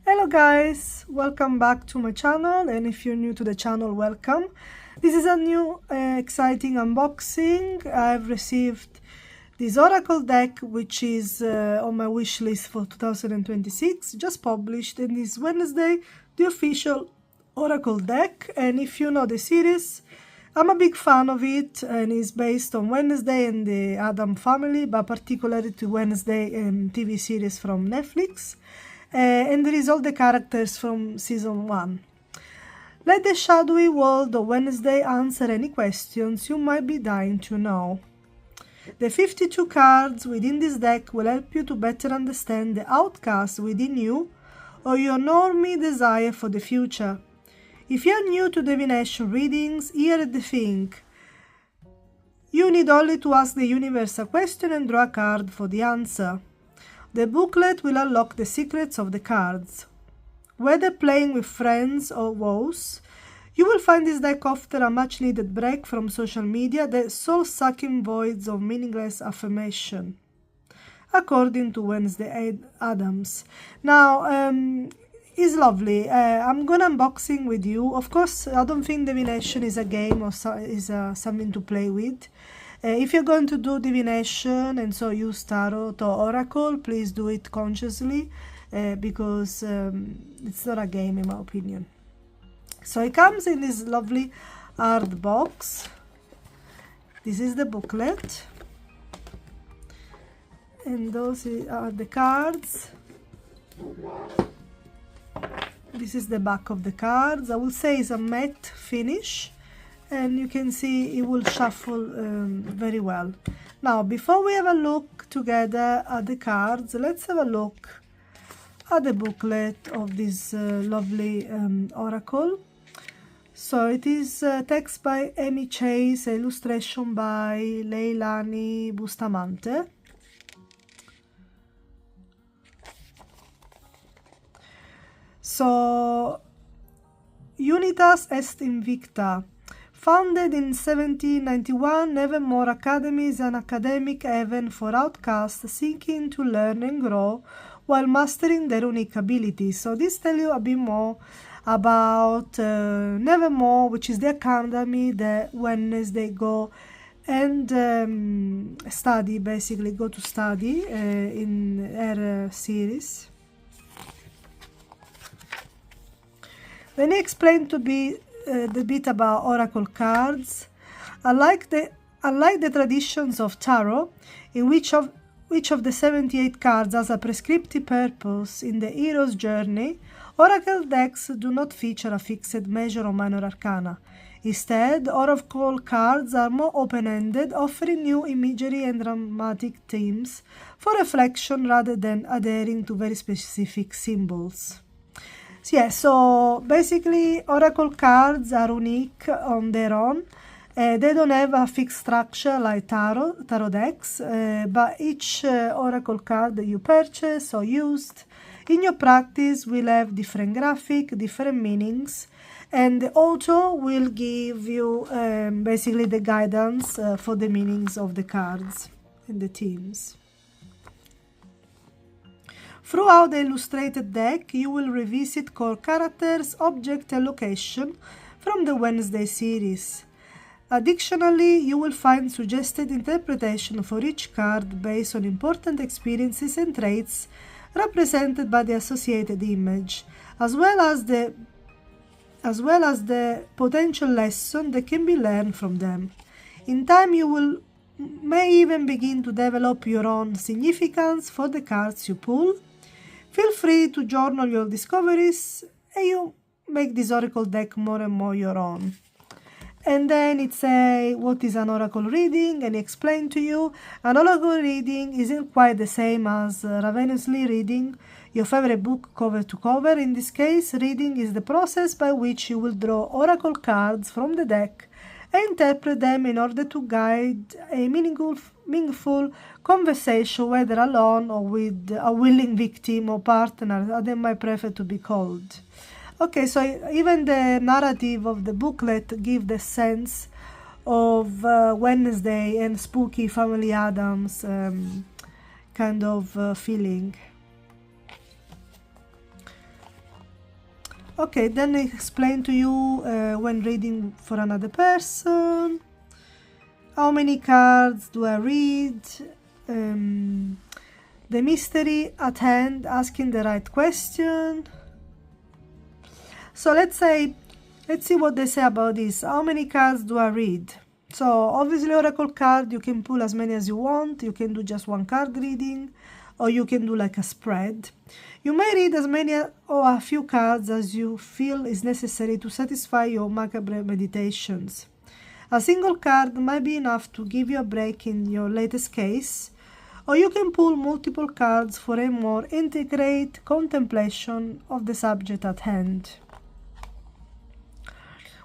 Hello guys, welcome back to my channel, and if you're new to the channel, welcome. This is a new exciting unboxing. I've received this oracle deck, which is on my wish list for 2026, just published, and this Wednesday, the official oracle deck. And if you know the series, I'm a big fan of it, and it's based on Wednesday and the Adam family, but particularly to Wednesday and TV series from Netflix. And there is all the characters from season 1. Let the shadowy world of Wednesday answer any questions you might be dying to know. The 52 cards within this deck will help you to better understand the outcast within you or your normie desire for the future. If you're new to divination readings, here is the thing. You need only to ask the universe a question and draw a card for the answer. The booklet will unlock the secrets of the cards. Whether playing with friends or woes, you will find this deck after a much-needed break from social media, the soul-sucking voids of meaningless affirmation, according to Wednesday Adams. Now, it's lovely. I'm gonna unboxing with you. Of course, I don't think divination is a game or something to play with. If you're going to do divination and so use tarot or oracle, please do it consciously because it's not a game in my opinion. So it comes in this lovely hard box. This is the booklet, and those are the cards. This is the back of the cards. I will say it's a matte finish, and you can see it will shuffle very well. Now, before we have a look together at the cards, let's have a look at the booklet of this lovely oracle. So it is text by Amy Chase, illustration by Leilani Bustamante. So, Unitas est invicta. Founded in 1791, Nevermore Academy is an academic haven for outcasts seeking to learn and grow while mastering their unique abilities. So this tells you a bit more about Nevermore, which is the academy that Wednesday go and study, basically go to study in her series. Then he explained to be the bit about oracle cards. Unlike the traditions of tarot, in which of the 78 cards has a prescriptive purpose in the hero's journey, oracle decks do not feature a fixed measure of minor arcana. Instead, oracle cards are more open-ended, offering new imagery and dramatic themes for reflection rather than adhering to very specific symbols. Yeah, so basically oracle cards are unique on their own. They don't have a fixed structure like tarot decks, but each oracle card that you purchase or used in your practice will have different graphic, different meanings, and the author will give you basically the guidance for the meanings of the cards and the themes. Throughout the illustrated deck, you will revisit core characters, object, and location from the Wednesday series. Additionally, you will find suggested interpretation for each card based on important experiences and traits represented by the associated image, as well as the potential lesson that can be learned from them. In time, you may even begin to develop your own significance for the cards you pull. Feel free to journal your discoveries and you make this oracle deck more and more your own. And then it says what is an oracle reading, and explain to you an oracle reading isn't quite the same as ravenously reading your favorite book cover to cover. In this case, reading is the process by which you will draw oracle cards from the deck and interpret them in order to guide a meaningful conversation, whether alone or with a willing victim or partner, as they might prefer to be called. Okay, so even the narrative of the booklet gives the sense of Wednesday and spooky Family Addams kind of feeling. Okay, then I explain to you when reading for another person. How many cards do I read? The mystery at hand, asking the right question. So let's see what they say about this. How many cards do I read? So obviously oracle card, you can pull as many as you want. You can do just one card reading, or you can do like a spread. You may read as many or a few cards as you feel is necessary to satisfy your macabre meditations. A single card might be enough to give you a break in your latest case, or you can pull multiple cards for a more intricate contemplation of the subject at hand.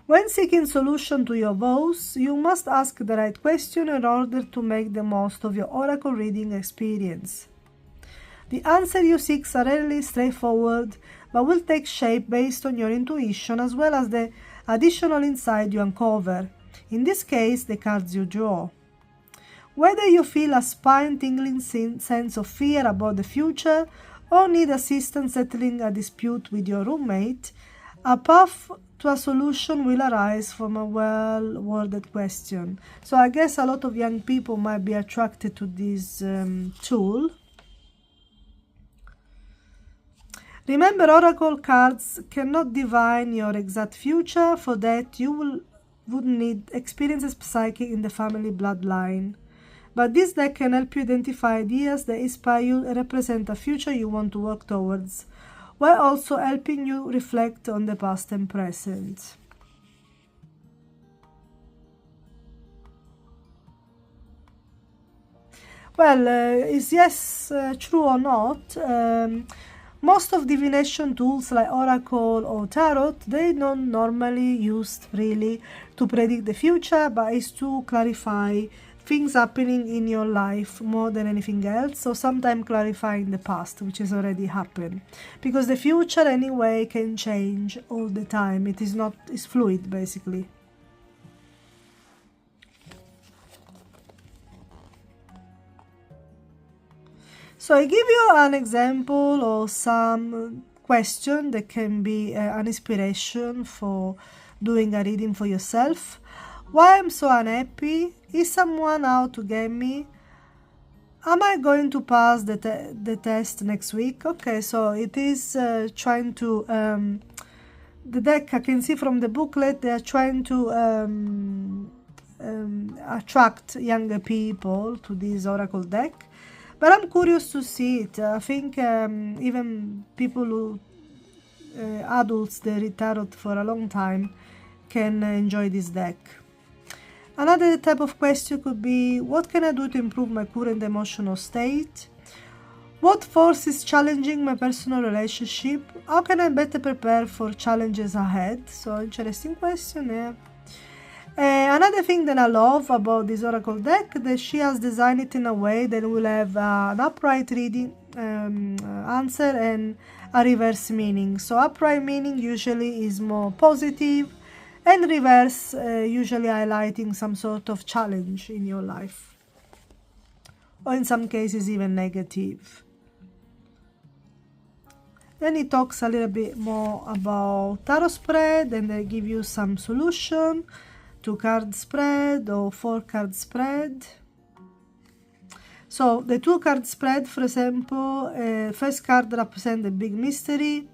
When seeking solution to your woes, you must ask the right question in order to make the most of your oracle reading experience. The answer you seek are rarely straightforward, but will take shape based on your intuition as well as the additional insight you uncover, in this case the cards you draw. Whether you feel a spine-tingling sense of fear about the future or need assistance settling a dispute with your roommate, a path to a solution will arise from a well-worded question. So I guess a lot of young people might be attracted to this tool. Remember, oracle cards cannot divine your exact future. For that, you would need experiences psychic in the family bloodline. But this deck can help you identify ideas that inspire you and represent a future you want to work towards, while also helping you reflect on the past and present. Well, is yes true or not? Most of divination tools like oracle or tarot, they don't normally used really to predict the future, but is to clarify things happening in your life more than anything else. So sometimes clarifying the past, which has already happened, because the future anyway can change all the time. It is not, it's fluid basically. So I give you an example or some question that can be an inspiration for doing a reading for yourself. Why I'm so unhappy? Is someone out to get me? Am I going to pass the test next week? Okay, so it is trying to, the deck, I can see from the booklet, they are trying to attract younger people to this oracle deck. But I'm curious to see it. I think even people who, adults that read tarot for a long time, can enjoy this deck. Another type of question could be, what can I do to improve my current emotional state? What force is challenging my personal relationship? How can I better prepare for challenges ahead? So, interesting question, yeah. Another thing that I love about this oracle deck, that she has designed it in a way that will have an upright reading answer and a reverse meaning. So upright meaning usually is more positive, and reverse usually highlighting some sort of challenge in your life, or in some cases even negative. Then it talks a little bit more about tarot spread, and they give you some solution. 2-card spread or 4-card spread. So the 2-card spread, for example, first card represents the big mystery,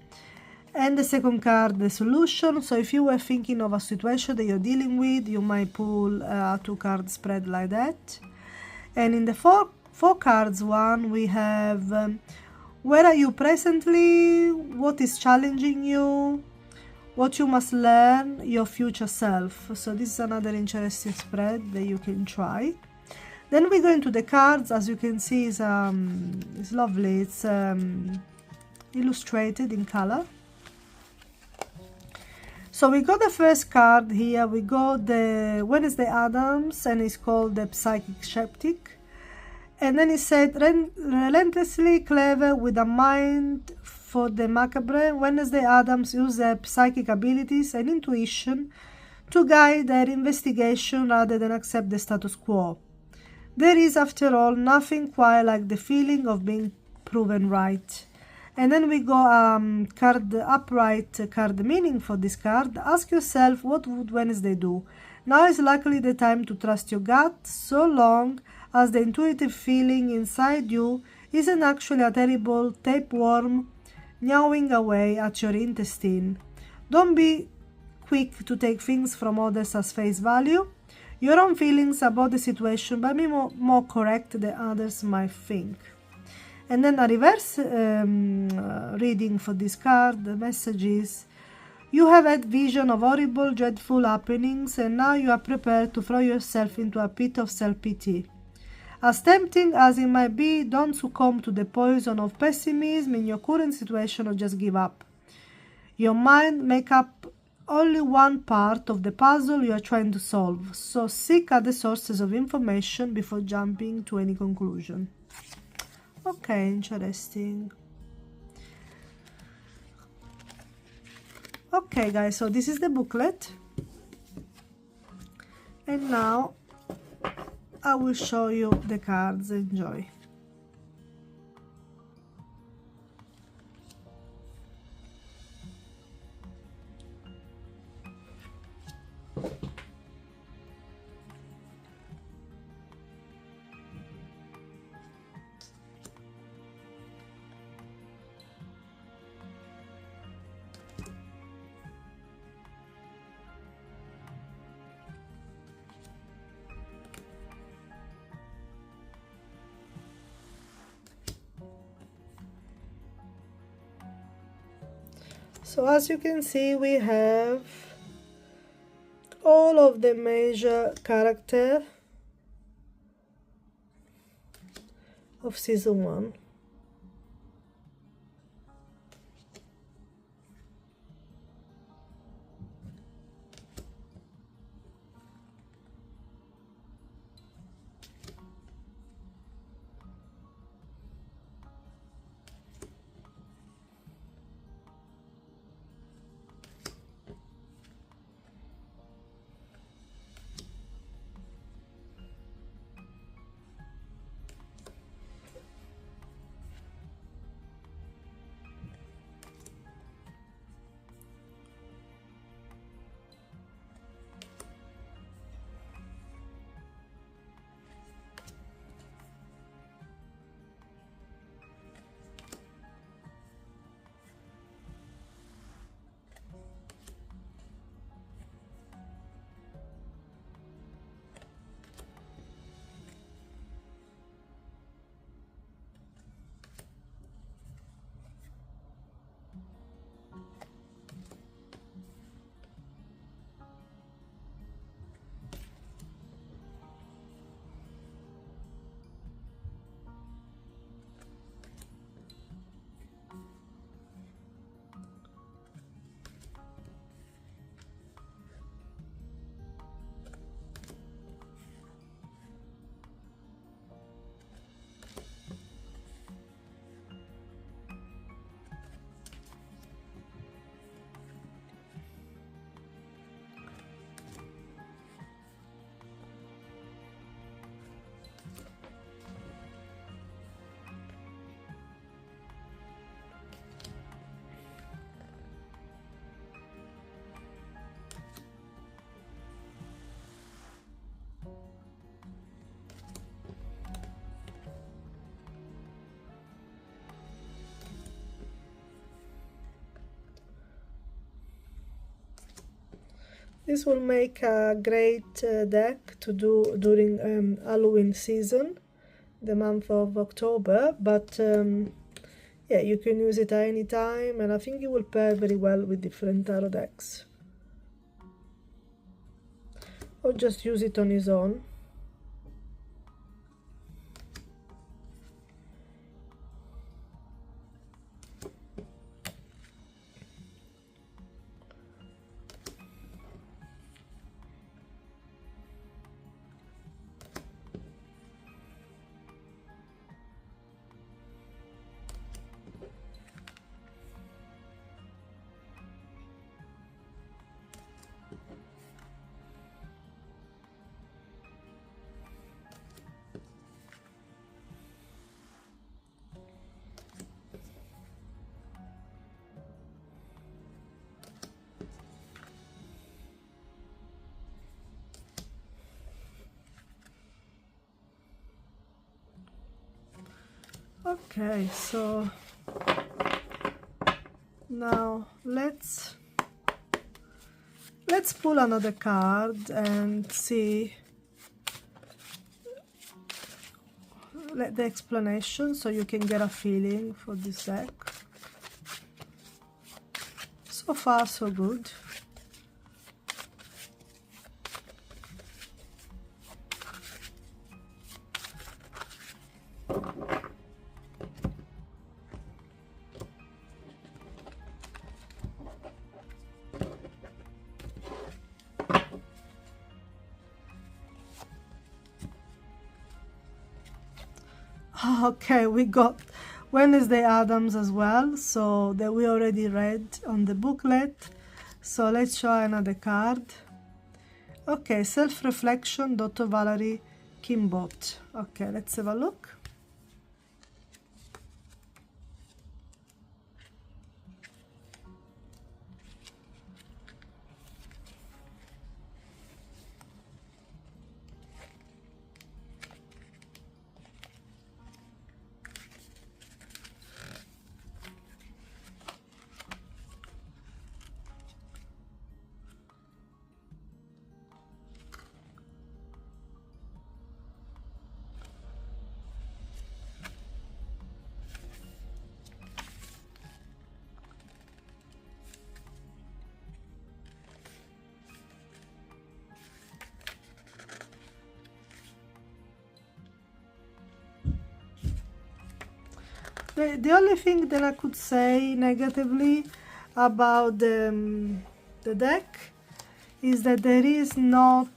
and the second card the solution. So if you were thinking of a situation that you're dealing with, you might pull a 2-card spread like that. And in the 4 cards one, we have where are you presently, what is challenging you, what you must learn, your future self. So this is another interesting spread that you can try. Then we go into the cards. As you can see, it's lovely. It's illustrated in color. So we got the first card here. We got the Wednesday Addams, and it's called the Psychic Skeptic. And then it said, relentlessly clever with a mind for the macabre, Wednesday Addams used their psychic abilities and intuition to guide their investigation rather than accept the status quo. There is, after all, nothing quite like the feeling of being proven right. And then we go card upright card meaning for this card. Ask yourself, what would Wednesday do? Now is likely the time to trust your gut, so long as the intuitive feeling inside you isn't actually a terrible tapeworm gnawing away at your intestine. Don't be quick to take things from others as face value. Your own feelings about the situation might be more correct than others might think. And then a reverse reading for this card. The message is, you have had vision of horrible, dreadful happenings, and now you are prepared to throw yourself into a pit of self-pity. As tempting as it might be, don't succumb to the poison of pessimism in your current situation or just give up. Your mind makes up only one part of the puzzle you are trying to solve, so seek other sources of information before jumping to any conclusion. Okay, interesting. Okay guys, so this is the booklet, and now I will show you the cards. Enjoy. So as you can see, we have all of the major characters of season 1. This will make a great deck to do during Halloween season, the month of October, but yeah, you can use it at any time, and I think it will pair very well with different tarot decks. Or just use it on its own. Okay, so now let's pull another card and see the explanation so you can get a feeling for this deck. So far so good. Okay, we got Wednesday Addams as well, so that we already read on the booklet. So let's try another card. Okay, Self-Reflection, Dr. Valerie Kimbot. Okay, let's have a look. The only thing that I could say negatively about the deck is that there is not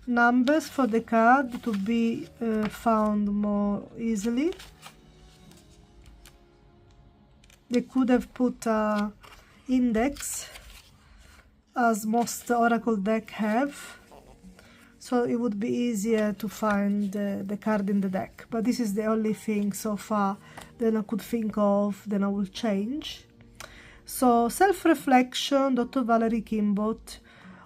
numbers for the card to be found more easily. They could have put a index, as most Oracle deck have, so it would be easier to find the card in the deck. But this is the only thing so far that I could think of that I will change. So, Self-Reflection, Dr. Valerie Kimbot.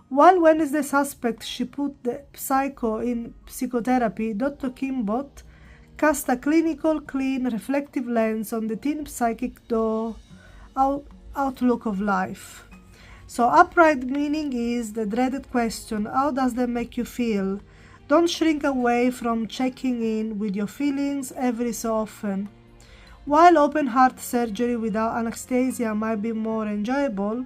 While when is the suspect she put the psycho in psychotherapy, Dr. Kimbot cast a clinical, clean, reflective lens on the teen psychic outlook of life. So upright meaning is the dreaded question, how does that make you feel? Don't shrink away from checking in with your feelings every so often. While open heart surgery without anesthesia might be more enjoyable,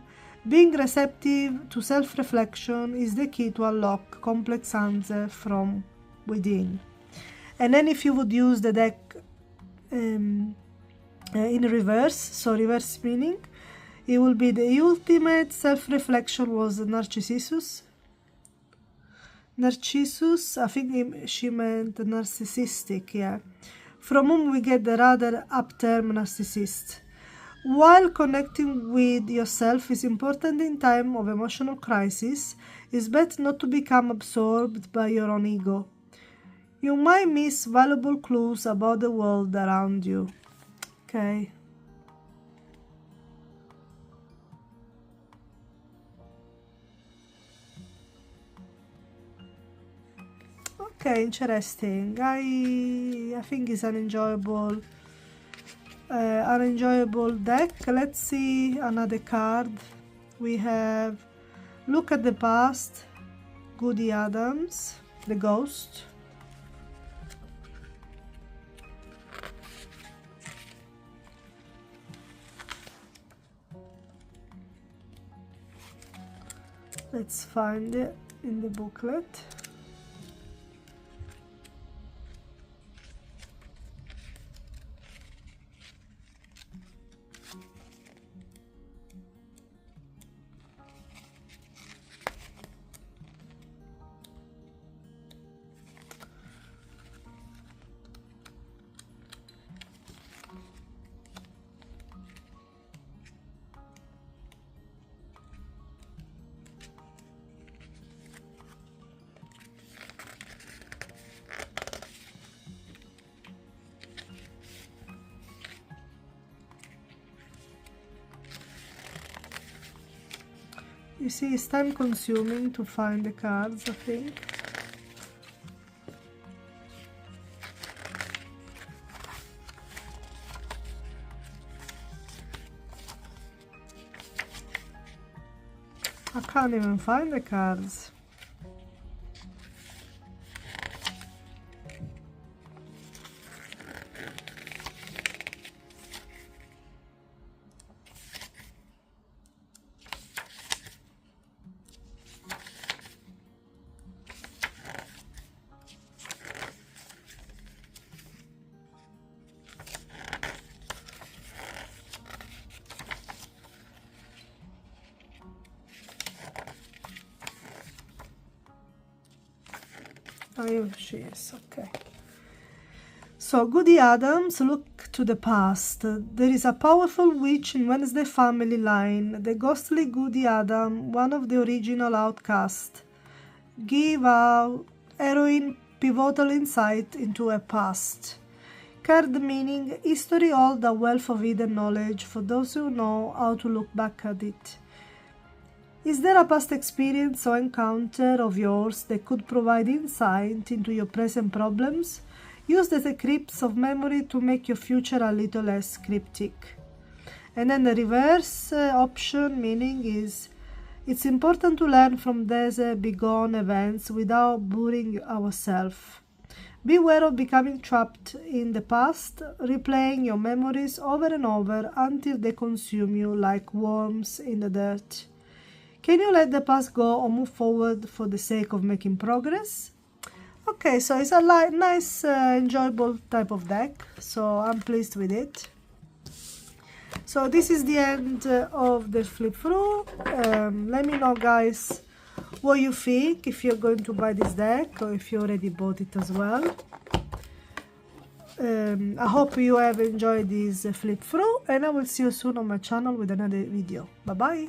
being receptive to self-reflection is the key to unlock complex answers from within. And then if you would use the deck in reverse, so reverse meaning, it will be the ultimate self-reflection was Narcissus. Narcissus, I think she meant narcissistic, yeah. From whom we get the rather upterm narcissist. While connecting with yourself is important in time of emotional crisis, it's better not to become absorbed by your own ego. You might miss valuable clues about the world around you. Okay. Okay, interesting. I think it's an enjoyable deck. Let's see another card. We have Look at the Past, Goody Adams, the Ghost. Let's find it in the booklet. You see, it's time consuming to find the cards, I think. I can't even find the cards. Oh, here she is. Okay. So, Goody Adams, look to the past. There is a powerful witch in Wednesday family line, the ghostly Goody Adams, one of the original outcasts. Give our heroine pivotal insight into her past. Card meaning, history holds a wealth of hidden knowledge for those who know how to look back at it. Is there a past experience or encounter of yours that could provide insight into your present problems? Use the crypts of memory to make your future a little less cryptic. And then the reverse option meaning is, it's important to learn from these bygone events without burying ourselves. Beware of becoming trapped in the past, replaying your memories over and over until they consume you like worms in the dirt. Can you let the past go or move forward for the sake of making progress? Okay, so it's a nice, enjoyable type of deck, so I'm pleased with it. So this is the end of the flip through. Let me know, guys, what you think, if you're going to buy this deck or if you already bought it as well. I hope you have enjoyed this flip through, and I will see you soon on my channel with another video. Bye bye.